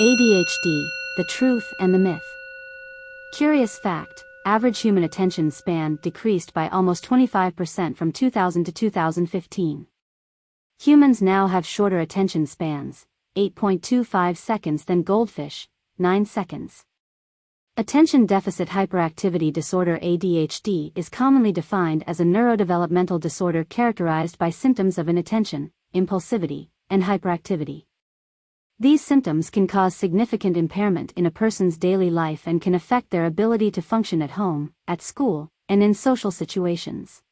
ADHD, the truth and the myth. Curious fact, average human attention span decreased by almost 25% from 2000 to 2015. Humans now have shorter attention spans, 8.25 seconds than goldfish, 9 seconds. Attention Deficit Hyperactivity Disorder (ADHD) is commonly defined as a neurodevelopmental disorder characterized by symptoms of inattention, impulsivity, and hyperactivity. These symptoms can cause significant impairment in a person's daily life and can affect their ability to function at home, at school, and in social situations.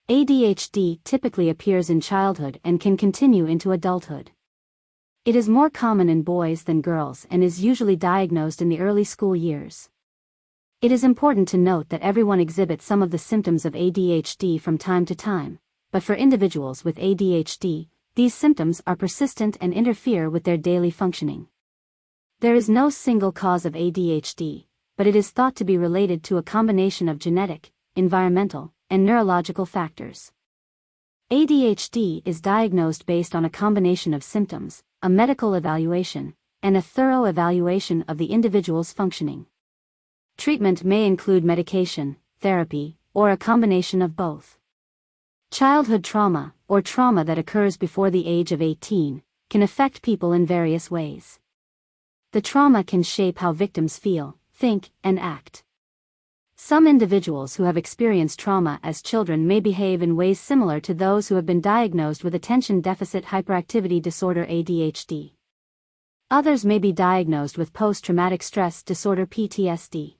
ADHD typically appears in childhood and can continue into adulthood. It is more common in boys than girls and is usually diagnosed in the early school years. It is important to note that everyone exhibits some of the symptoms of ADHD from time to time, but for individuals with ADHD, these symptoms are persistent and interfere with their daily functioning. There is no single cause of ADHD, but it is thought to be related to a combination of genetic, environmental, and neurological factors. ADHD is diagnosed based on a combination of symptoms, a medical evaluation, and a thorough evaluation of the individual's functioning. Treatment may include medication, therapy, or a combination of both. Childhood trauma, or trauma that occurs before the age of 18, can affect people in various ways. The trauma can shape how victims feel, think, and act. Some individuals who have experienced trauma as children may behave in ways similar to those who have been diagnosed with Attention Deficit Hyperactivity Disorder (ADHD). Others may be diagnosed with post-traumatic stress disorder (PTSD).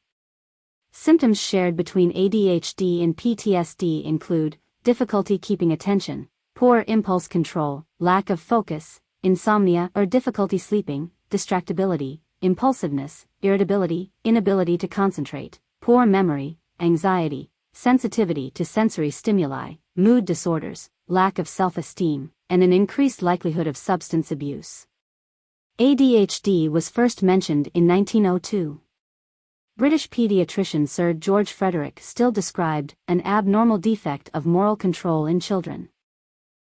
Symptoms shared between ADHD and PTSD include difficulty keeping attention, poor impulse control, lack of focus, insomnia or difficulty sleeping, distractibility, impulsiveness, irritability, inability to concentrate, poor memory, anxiety, sensitivity to sensory stimuli, mood disorders, lack of self-esteem, and an increased likelihood of substance abuse. ADHD was first mentioned in 1902. British pediatrician Sir George Frederick Still described an abnormal defect of moral control in children.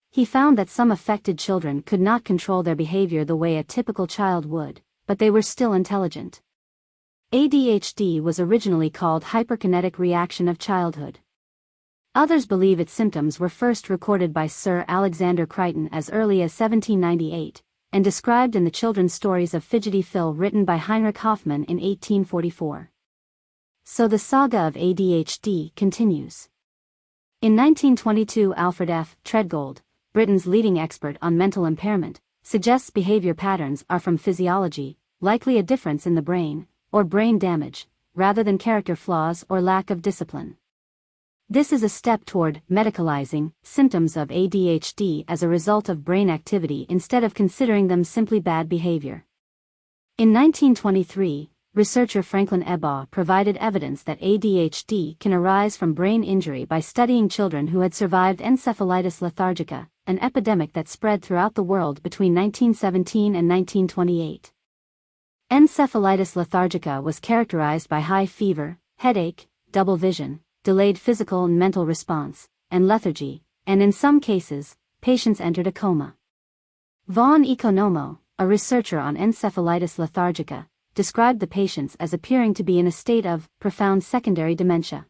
He found that some affected children could not control their behavior the way a typical child would, but they were still intelligent. ADHD was originally called hyperkinetic reaction of childhood. Others believe its symptoms were first recorded by Sir Alexander Crichton as early as 1798, and described in the children's stories of Fidgety Phil written by Heinrich Hoffmann in 1844. So the saga of ADHD continues. In 1922, Alfred F. Treadgold, Britain's leading expert on mental impairment, suggests behavior patterns are from physiology, likely a difference in the brain, or brain damage, rather than character flaws or lack of discipline. This is a step toward medicalizing symptoms of ADHD as a result of brain activity instead of considering them simply bad behavior. In 1923, researcher Franklin Ebaugh provided evidence that ADHD can arise from brain injury by studying children who had survived encephalitis lethargica, an epidemic that spread throughout the world between 1917 and 1928. Encephalitis lethargica was characterized by high fever, headache, double vision, delayed physical and mental response, and lethargy, and in some cases, patients entered a coma. Vaughan Economo, a researcher on encephalitis lethargica, described the patients as appearing to be in a state of profound secondary dementia.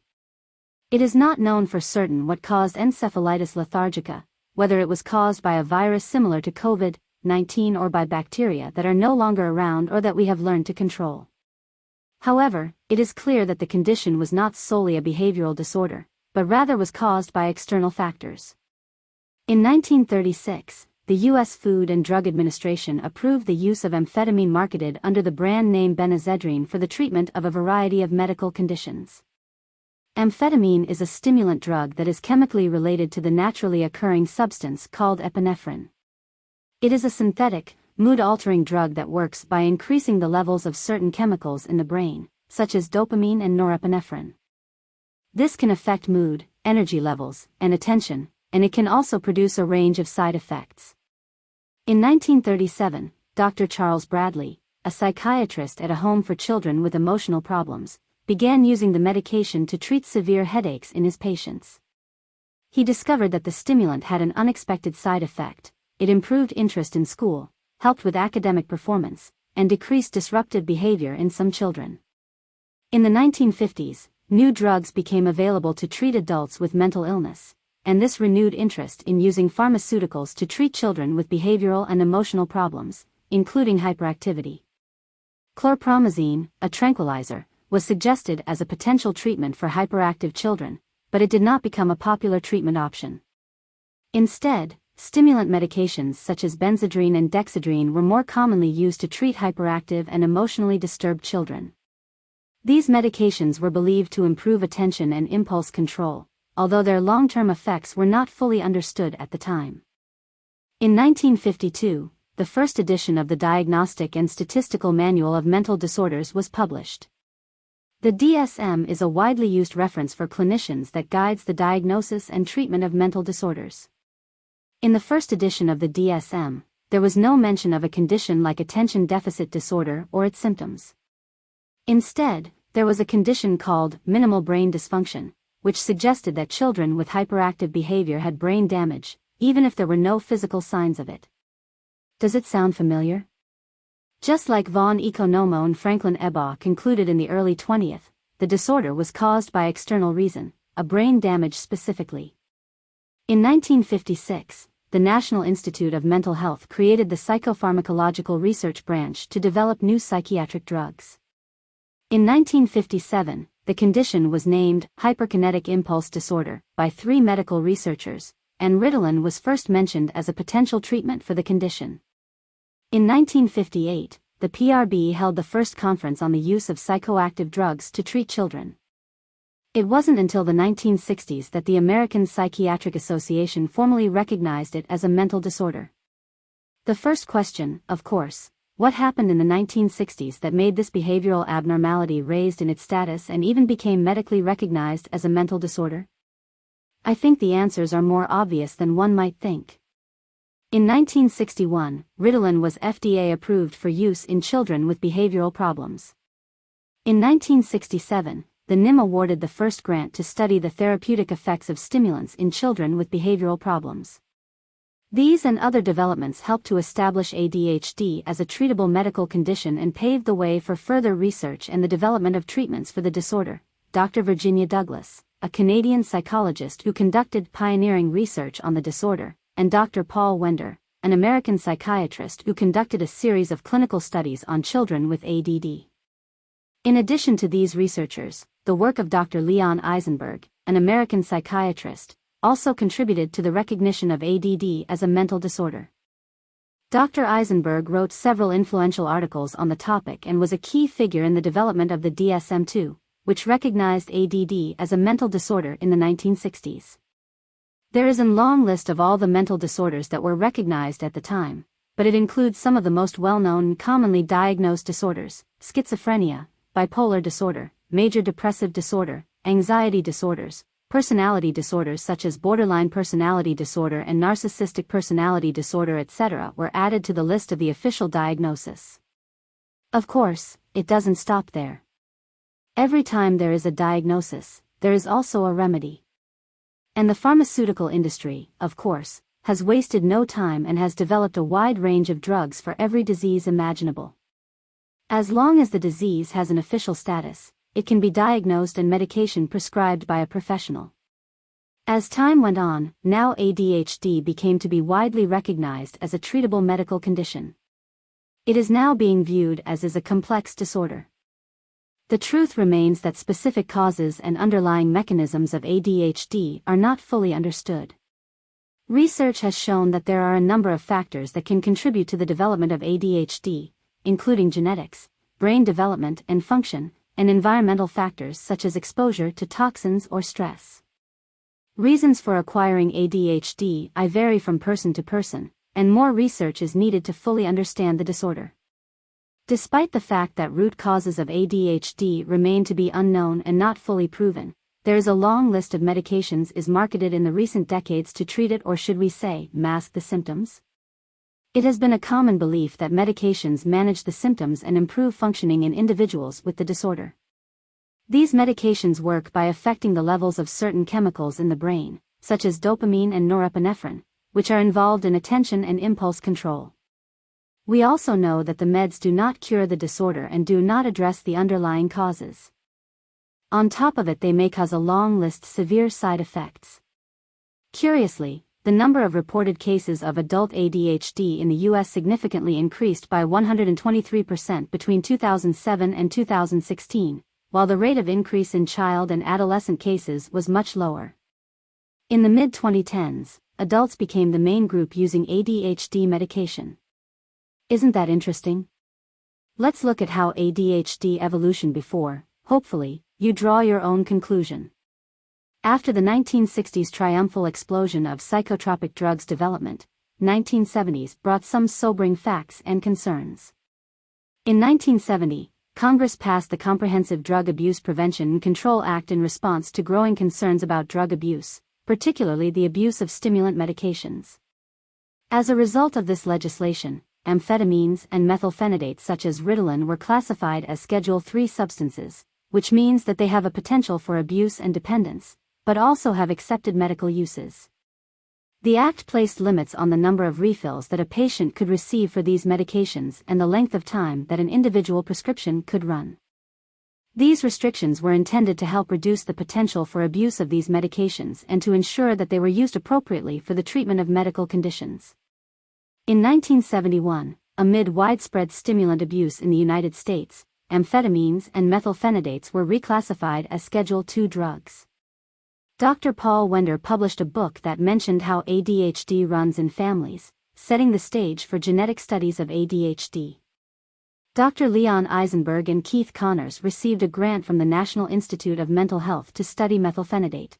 It is not known for certain what caused encephalitis lethargica, whether it was caused by a virus similar to COVID-19 or by bacteria that are no longer around or that we have learned to control. However, it is clear that the condition was not solely a behavioral disorder, but rather was caused by external factors. In 1936, the U.S. Food and Drug Administration approved the use of amphetamine marketed under the brand name Benazedrine for the treatment of a variety of medical conditions. Amphetamine is a stimulant drug that is chemically related to the naturally occurring substance called epinephrine. It is a synthetic, mood-altering drug that works by increasing the levels of certain chemicals in the brain, such as dopamine and norepinephrine. This can affect mood, energy levels, and attention, and it can also produce a range of side effects. In 1937, Dr. Charles Bradley, a psychiatrist at a home for children with emotional problems, began using the medication to treat severe headaches in his patients. He discovered that the stimulant had an unexpected side effect: it improved interest in school, helped with academic performance, and decreased disruptive behavior in some children. In the 1950s, new drugs became available to treat adults with mental illness, and this renewed interest in using pharmaceuticals to treat children with behavioral and emotional problems, including hyperactivity. Chlorpromazine, a tranquilizer, was suggested as a potential treatment for hyperactive children, but it did not become a popular treatment option. Instead, stimulant medications such as benzedrine and dexedrine were more commonly used to treat hyperactive and emotionally disturbed children. These medications were believed to improve attention and impulse control, although their long-term effects were not fully understood at the time. In 1952, the first edition of the Diagnostic and Statistical Manual of Mental Disorders was published. The DSM is a widely used reference for clinicians that guides the diagnosis and treatment of mental disorders. In the first edition of the DSM, there was no mention of a condition like attention deficit disorder or its symptoms. Instead, there was a condition called minimal brain dysfunction, which suggested that children with hyperactive behavior had brain damage, even if there were no physical signs of it. Does it sound familiar? Just like von Economo and Franklin Ebaugh concluded in the early 20th, the disorder was caused by external reason, a brain damage specifically. In 1956, the National Institute of Mental Health created the Psychopharmacological Research Branch to develop new psychiatric drugs. In 1957, the condition was named hyperkinetic impulse disorder by 3 medical researchers, and Ritalin was first mentioned as a potential treatment for the condition. In 1958, the PRB held the first conference on the use of psychoactive drugs to treat children. It wasn't until the 1960s that the American Psychiatric Association formally recognized it as a mental disorder. The first question, of course, what happened in the 1960s that made this behavioral abnormality raised in its status and even became medically recognized as a mental disorder? I think the answers are more obvious than one might think. In 1961, Ritalin was FDA approved for use in children with behavioral problems. In 1967, the NIM awarded the first grant to study the therapeutic effects of stimulants in children with behavioral problems. These and other developments helped to establish ADHD as a treatable medical condition and paved the way for further research and the development of treatments for the disorder. Dr. Virginia Douglas, a Canadian psychologist who conducted pioneering research on the disorder, and Dr. Paul Wender, an American psychiatrist who conducted a series of clinical studies on children with ADD. In addition to these researchers, the work of Dr. Leon Eisenberg, an American psychiatrist, also contributed to the recognition of ADD as a mental disorder. Dr. Eisenberg wrote several influential articles on the topic and was a key figure in the development of the DSM-2, which recognized ADD as a mental disorder in the 1960s. There is a long list of all the mental disorders that were recognized at the time, but it includes some of the most well-known and commonly diagnosed disorders: schizophrenia, bipolar disorder, major depressive disorder, anxiety disorders, personality disorders such as borderline personality disorder and narcissistic personality disorder, etc., were added to the list of the official diagnosis. Of course, it doesn't stop there. Every time there is a diagnosis, there is also a remedy. And the pharmaceutical industry, of course, has wasted no time and has developed a wide range of drugs for every disease imaginable. As long as the disease has an official status, it can be diagnosed and medication prescribed by a professional. As time went on, now ADHD became to be widely recognized as a treatable medical condition. It is now being viewed as a complex disorder. The truth remains that specific causes and underlying mechanisms of ADHD are not fully understood. Research has shown that there are a number of factors that can contribute to the development of ADHD, including genetics, brain development and function, and environmental factors such as exposure to toxins or stress. Reasons for acquiring ADHD vary from person to person, and more research is needed to fully understand the disorder. Despite the fact that root causes of ADHD remain to be unknown and not fully proven, there is a long list of medications is marketed in the recent decades to treat it, or should we say, mask the symptoms? It has been a common belief that medications manage the symptoms and improve functioning in individuals with the disorder. These medications work by affecting the levels of certain chemicals in the brain, such as dopamine and norepinephrine, which are involved in attention and impulse control. We also know that the meds do not cure the disorder and do not address the underlying causes. On top of it, they may cause a long list of severe side effects. Curiously, the number of reported cases of adult ADHD in the U.S. significantly increased by 123% between 2007 and 2016, while the rate of increase in child and adolescent cases was much lower. In the mid-2010s, adults became the main group using ADHD medication. Isn't that interesting? Let's look at how ADHD evolution before, hopefully, you draw your own conclusion. After the 1960s triumphal explosion of psychotropic drugs development, 1970s brought some sobering facts and concerns. In 1970, Congress passed the Comprehensive Drug Abuse Prevention and Control Act in response to growing concerns about drug abuse, particularly the abuse of stimulant medications. As a result of this legislation, amphetamines and methylphenidates such as Ritalin were classified as Schedule III substances, which means that they have a potential for abuse and dependence, but also have accepted medical uses. The Act placed limits on the number of refills that a patient could receive for these medications and the length of time that an individual prescription could run. These restrictions were intended to help reduce the potential for abuse of these medications and to ensure that they were used appropriately for the treatment of medical conditions. In 1971, amid widespread stimulant abuse in the United States, amphetamines and methylphenidates were reclassified as Schedule II drugs. Dr. Paul Wender published a book that mentioned how ADHD runs in families, setting the stage for genetic studies of ADHD. Dr. Leon Eisenberg and Keith Connors received a grant from the National Institute of Mental Health to study methylphenidate.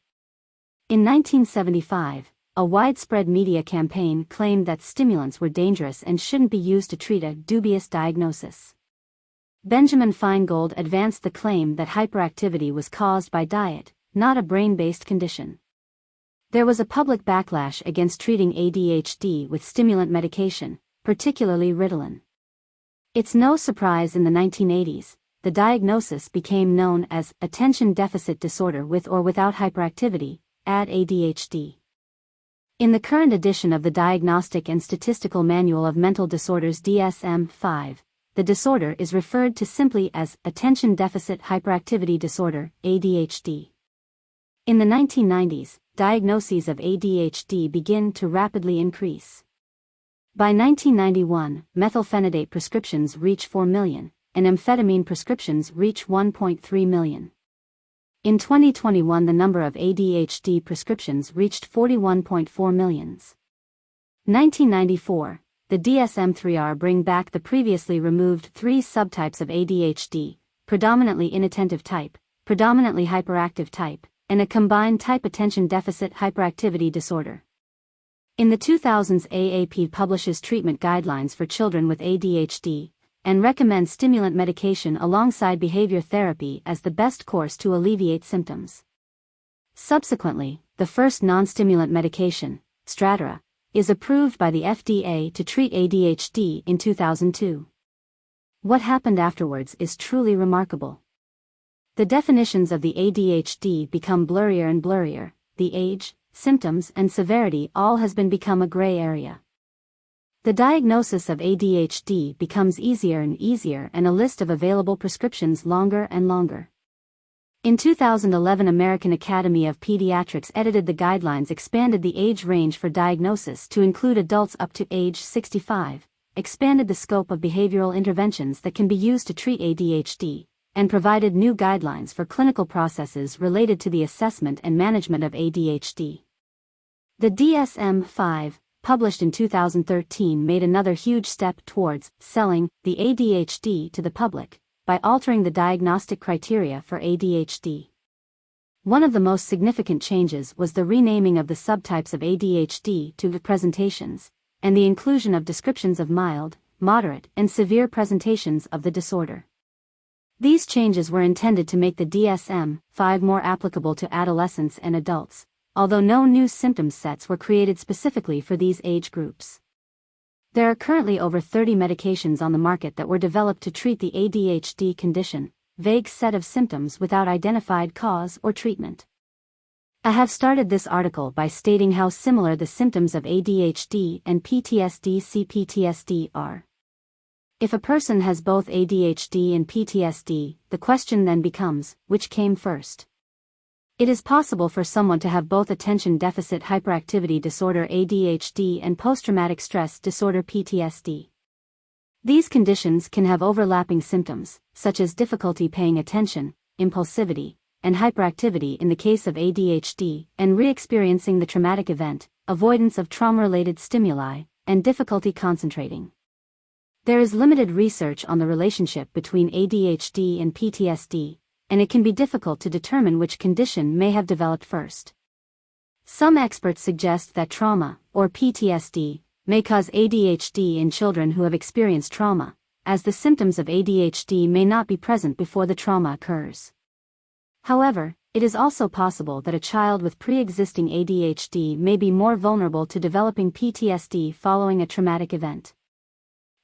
In 1975, a widespread media campaign claimed that stimulants were dangerous and shouldn't be used to treat a dubious diagnosis. Benjamin Feingold advanced the claim that hyperactivity was caused by diet, not a brain-based condition. There was a public backlash against treating ADHD with stimulant medication, particularly Ritalin. It's no surprise in the 1980s, the diagnosis became known as Attention Deficit Disorder with or without hyperactivity, ADHD. In the current edition of the Diagnostic and Statistical Manual of Mental Disorders DSM-5, the disorder is referred to simply as Attention Deficit Hyperactivity Disorder, ADHD. In the 1990s, diagnoses of ADHD begin to rapidly increase. By 1991, methylphenidate prescriptions reach 4 million, and amphetamine prescriptions reach 1.3 million. In 2021, the number of ADHD prescriptions reached 41.4 million. 1994, the DSM-3R bring back the previously removed three subtypes of ADHD, predominantly inattentive type, predominantly hyperactive type, and a combined type attention deficit hyperactivity disorder. In the 2000s, AAP publishes treatment guidelines for children with ADHD, and recommends stimulant medication alongside behavior therapy as the best course to alleviate symptoms. Subsequently, the first non-stimulant medication, Strattera, is approved by the FDA to treat ADHD in 2002. What happened afterwards is truly remarkable. The definitions of the ADHD become blurrier and blurrier, the age, symptoms and severity all has become a gray area. The diagnosis of ADHD becomes easier and easier and a list of available prescriptions longer and longer. In 2011, American Academy of Pediatrics edited the guidelines, expanded the age range for diagnosis to include adults up to age 65, expanded the scope of behavioral interventions that can be used to treat ADHD, and provided new guidelines for clinical processes related to the assessment and management of ADHD. The DSM-5, published in 2013, made another huge step towards selling the ADHD to the public by altering the diagnostic criteria for ADHD. One of the most significant changes was the renaming of the subtypes of ADHD to the presentations, and the inclusion of descriptions of mild, moderate, and severe presentations of the disorder. These changes were intended to make the DSM-5 more applicable to adolescents and adults, although no new symptom sets were created specifically for these age groups. There are currently over 30 medications on the market that were developed to treat the ADHD condition, vague set of symptoms without identified cause or treatment. I have started this article by stating how similar the symptoms of ADHD and PTSD-CPTSD are. If a person has both ADHD and PTSD, the question then becomes, which came first? It is possible for someone to have both Attention Deficit Hyperactivity Disorder (ADHD) and post-traumatic stress disorder (PTSD). These conditions can have overlapping symptoms, such as difficulty paying attention, impulsivity, and hyperactivity in the case of ADHD, and re-experiencing the traumatic event, avoidance of trauma-related stimuli, and difficulty concentrating. There is limited research on the relationship between ADHD and PTSD, and it can be difficult to determine which condition may have developed first. Some experts suggest that trauma, or PTSD, may cause ADHD in children who have experienced trauma, as the symptoms of ADHD may not be present before the trauma occurs. However, it is also possible that a child with pre-existing ADHD may be more vulnerable to developing PTSD following a traumatic event.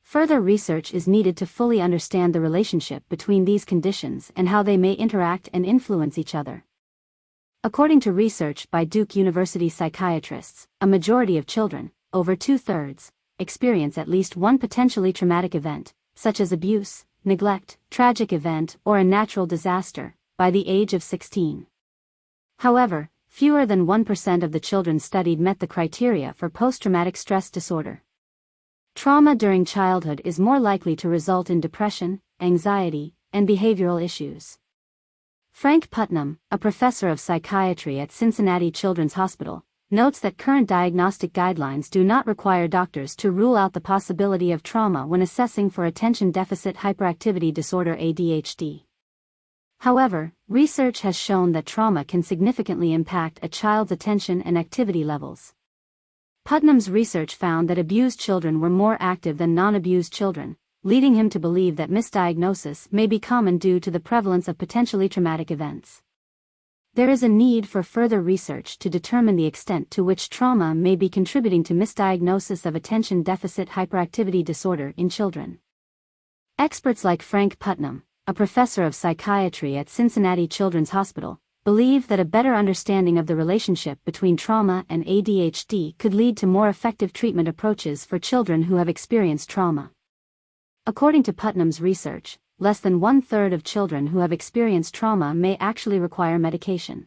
Further research is needed to fully understand the relationship between these conditions and how they may interact and influence each other. According to research by Duke University psychiatrists, a majority of children, over 2/3, experience at least one potentially traumatic event, such as abuse, neglect, tragic event, or a natural disaster, by the age of 16. However, fewer than 1% of the children studied met the criteria for post-traumatic stress disorder. Trauma during childhood is more likely to result in depression, anxiety, and behavioral issues. Frank Putnam, a professor of psychiatry at Cincinnati Children's Hospital, notes that current diagnostic guidelines do not require doctors to rule out the possibility of trauma when assessing for Attention Deficit Hyperactivity Disorder (ADHD). However, research has shown that trauma can significantly impact a child's attention and activity levels. Putnam's research found that abused children were more active than non-abused children, leading him to believe that misdiagnosis may be common due to the prevalence of potentially traumatic events. There is a need for further research to determine the extent to which trauma may be contributing to misdiagnosis of Attention Deficit Hyperactivity Disorder in children. Experts like Frank Putnam, a professor of psychiatry at Cincinnati Children's Hospital, believe that a better understanding of the relationship between trauma and ADHD could lead to more effective treatment approaches for children who have experienced trauma. According to Putnam's research, less than 1/3 of children who have experienced trauma may actually require medication.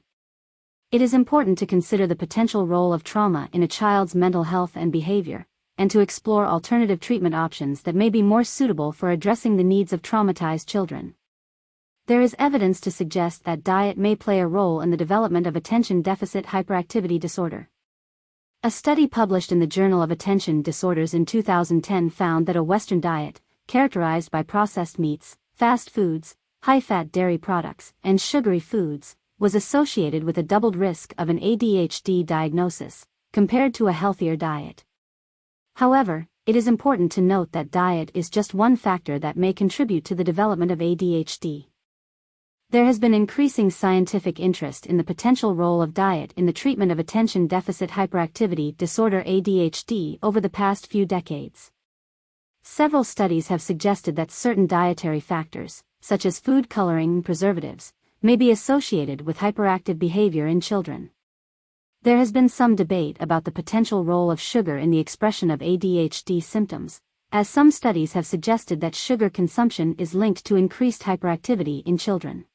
It is important to consider the potential role of trauma in a child's mental health and behavior, and to explore alternative treatment options that may be more suitable for addressing the needs of traumatized children. There is evidence to suggest that diet may play a role in the development of Attention Deficit Hyperactivity Disorder. A study published in the Journal of Attention Disorders in 2010 found that a Western diet, characterized by processed meats, fast foods, high-fat dairy products, and sugary foods, was associated with a doubled risk of an ADHD diagnosis, compared to a healthier diet. However, it is important to note that diet is just one factor that may contribute to the development of ADHD. There has been increasing scientific interest in the potential role of diet in the treatment of Attention Deficit Hyperactivity Disorder (ADHD) over the past few decades. Several studies have suggested that certain dietary factors, such as food coloring and preservatives, may be associated with hyperactive behavior in children. There has been some debate about the potential role of sugar in the expression of ADHD symptoms, as some studies have suggested that sugar consumption is linked to increased hyperactivity in children.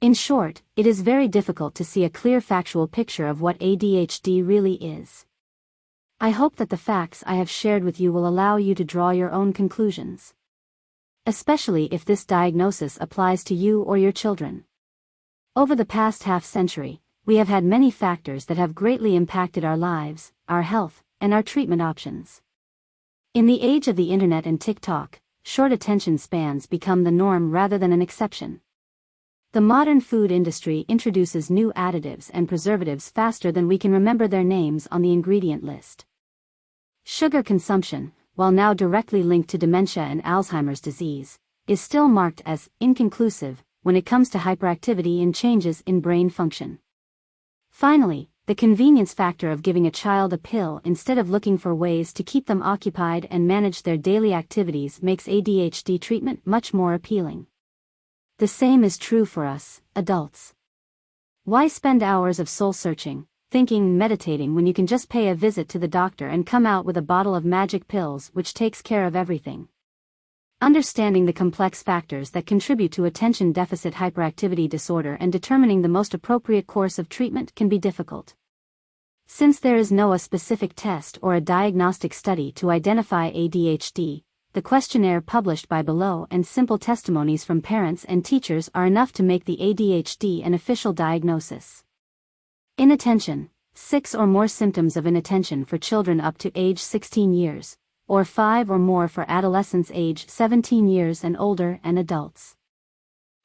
In short, it is very difficult to see a clear factual picture of what ADHD really is. I hope that the facts I have shared with you will allow you to draw your own conclusions. Especially if this diagnosis applies to you or your children. Over the past half-century, we have had many factors that have greatly impacted our lives, our health, and our treatment options. In the age of the internet and TikTok, short attention spans become the norm rather than an exception. The modern food industry introduces new additives and preservatives faster than we can remember their names on the ingredient list. Sugar consumption, while now directly linked to dementia and Alzheimer's disease, is still marked as inconclusive when it comes to hyperactivity and changes in brain function. Finally, the convenience factor of giving a child a pill instead of looking for ways to keep them occupied and manage their daily activities makes ADHD treatment much more appealing. The same is true for us, adults. Why spend hours of soul-searching, thinking and meditating when you can just pay a visit to the doctor and come out with a bottle of magic pills which takes care of everything? Understanding the complex factors that contribute to attention deficit hyperactivity disorder and determining the most appropriate course of treatment can be difficult. Since there is no specific test or a diagnostic study to identify ADHD, the questionnaire published by below and simple testimonies from parents and teachers are enough to make the ADHD an official diagnosis. Inattention: 6 or more symptoms of inattention for children up to age 16 years, or 5 or more for adolescents age 17 years and older and adults.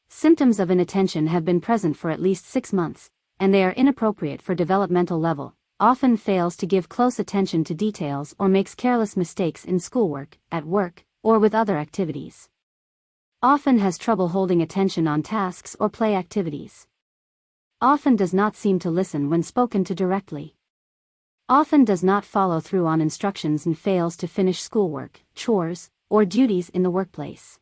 Symptoms of inattention have been present for at least 6 months, and they are inappropriate for developmental level, often fails to give close attention to details or makes careless mistakes in schoolwork, at work, or with other activities. Often has trouble holding attention on tasks or play activities. Often does not seem to listen when spoken to directly. Often does not follow through on instructions and fails to finish schoolwork, chores, or duties in the workplace.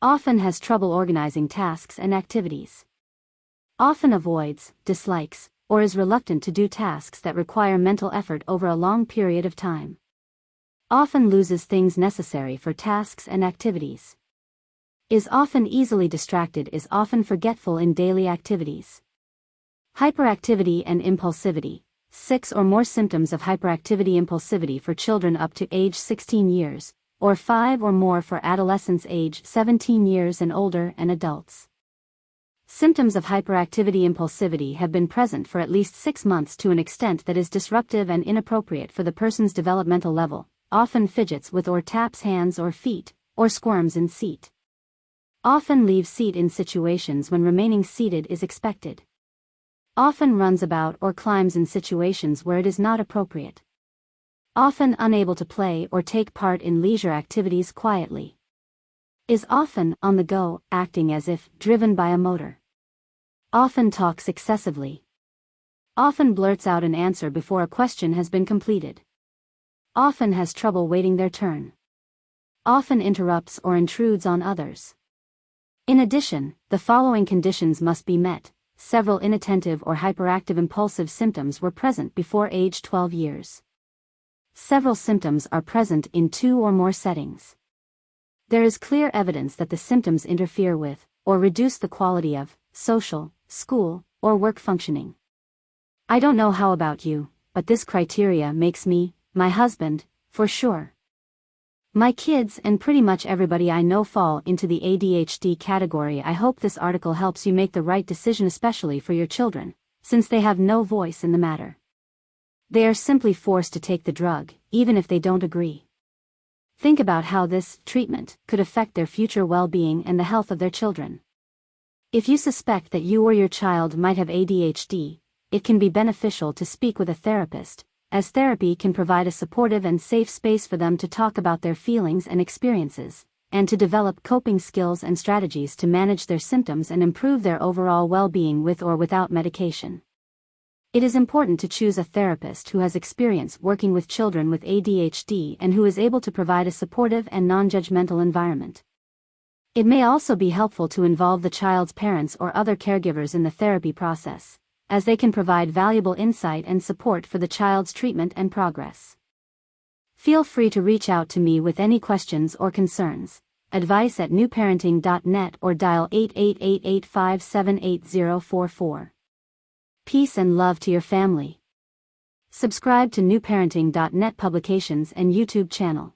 Often has trouble organizing tasks and activities. Often avoids, dislikes, or is reluctant to do tasks that require mental effort over a long period of time. Often loses things necessary for tasks and activities. Is often easily distracted, is often forgetful in daily activities. Hyperactivity and impulsivity: 6 or more symptoms of hyperactivity impulsivity for children up to age 16 years, or 5 or more for adolescents age 17 years and older and adults. Symptoms of hyperactivity impulsivity have been present for at least 6 months to an extent that is disruptive and inappropriate for the person's developmental level, often fidgets with or taps hands or feet, or squirms in seat. Often leaves seat in situations when remaining seated is expected. Often runs about or climbs in situations where it is not appropriate. Often unable to play or take part in leisure activities quietly. Is often on the go, acting as if driven by a motor. Often talks excessively. Often blurts out an answer before a question has been completed. Often has trouble waiting their turn. Often interrupts or intrudes on others. In addition, the following conditions must be met: several inattentive or hyperactive impulsive symptoms were present before age 12 years. Several symptoms are present in 2 or more settings. There is clear evidence that the symptoms interfere with, or reduce the quality of, social, school, or work functioning. I don't know how about you, but this criteria makes me, my husband, for sure. My kids and pretty much everybody I know fall into the ADHD category. I hope this article helps you make the right decision, especially for your children, since they have no voice in the matter. They are simply forced to take the drug, even if they don't agree. Think about how this treatment could affect their future well-being and the health of their children. If you suspect that you or your child might have ADHD, it can be beneficial to speak with a therapist, as therapy can provide a supportive and safe space for them to talk about their feelings and experiences, and to develop coping skills and strategies to manage their symptoms and improve their overall well-being with or without medication. It is important to choose a therapist who has experience working with children with ADHD and who is able to provide a supportive and non-judgmental environment. It may also be helpful to involve the child's parents or other caregivers in the therapy process, as they can provide valuable insight and support for the child's treatment and progress. Feel free to reach out to me with any questions or concerns. Advice at newparenting.net or dial 888-857-8044. Peace and love to your family. Subscribe to newparenting.net publications and YouTube channel.